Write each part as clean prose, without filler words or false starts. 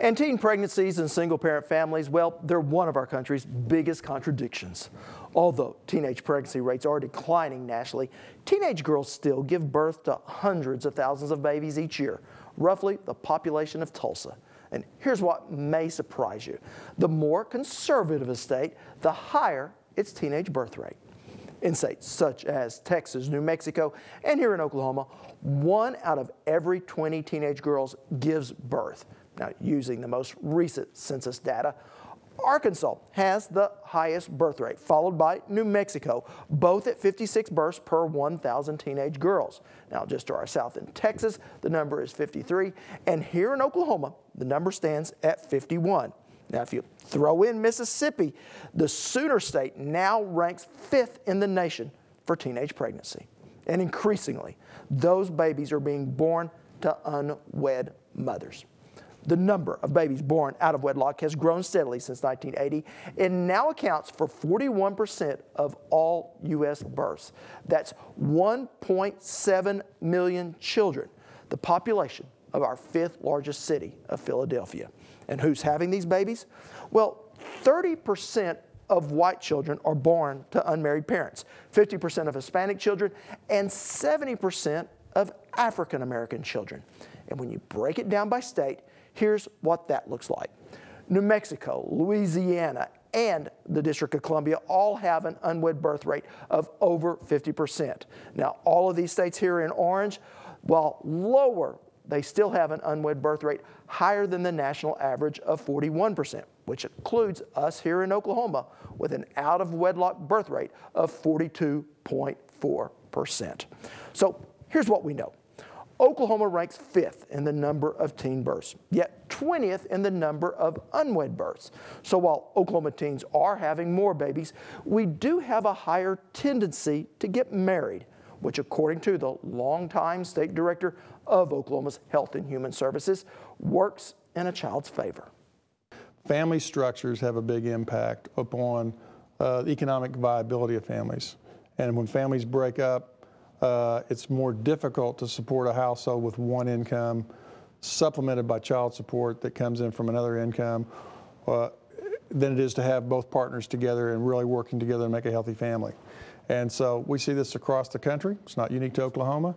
And teen pregnancies and single-parent families, well, they're one of our country's biggest contradictions. Although teenage pregnancy rates are declining nationally, teenage girls still give birth to hundreds of thousands of babies each year, roughly the population of Tulsa. And here's what may surprise you. The more conservative a state, the higher its teenage birth rate. In states such as Texas, New Mexico, and here in Oklahoma, 1 out of every 20 teenage girls gives birth. Now, using the most recent census data, Arkansas has the highest birth rate, followed by New Mexico, both at 56 births per 1,000 teenage girls. Now, just to our south in Texas, the number is 53, and here in Oklahoma, the number stands at 51. Now, if you throw in Mississippi, the Sooner State now ranks 5th in the nation for teenage pregnancy. And increasingly, those babies are being born to unwed mothers. The number of babies born out of wedlock has grown steadily since 1980 and now accounts for 41% of all U.S. births. That's 1.7 million children, the population of our 5th largest city of Philadelphia. And who's having these babies? Well, 30% of white children are born to unmarried parents, 50% of Hispanic children, and 70% of African American children. And when you break it down by state, here's what that looks like. New Mexico, Louisiana, and the District of Columbia all have an unwed birth rate of over 50%. Now, all of these states here in orange, while lower, they still have an unwed birth rate higher than the national average of 41%, which includes us here in Oklahoma with an out-of-wedlock birth rate of 42.4%. So here's what we know. Oklahoma ranks 5th in the number of teen births, yet 20th in the number of unwed births. So while Oklahoma teens are having more babies, we do have a higher tendency to get married, which according to the longtime state director of Oklahoma's Health and Human Services, works in a child's favor. Family structures have a big impact upon the economic viability of families. And when families break up, it's more difficult to support a household with one income supplemented by child support that comes in from another income than it is to have both partners together and really working together to make a healthy family. And so we see this across the country. It's not unique to Oklahoma,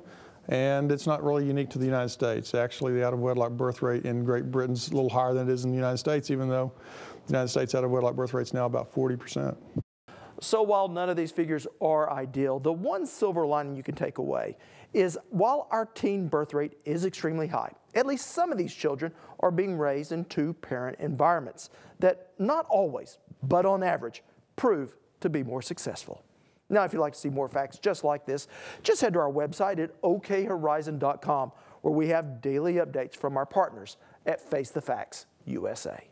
and it's not really unique to the United States. Actually, the out-of-wedlock birth rate in Great Britain's a little higher than it is in the United States, even though the United States out-of-wedlock birth rate is now about 40%. So while none of these figures are ideal, the one silver lining you can take away is while our teen birth rate is extremely high, at least some of these children are being raised in two-parent environments that not always, but on average, prove to be more successful. Now, if you'd like to see more facts just like this, just head to our website at okhorizon.com, where we have daily updates from our partners at Face the Facts USA.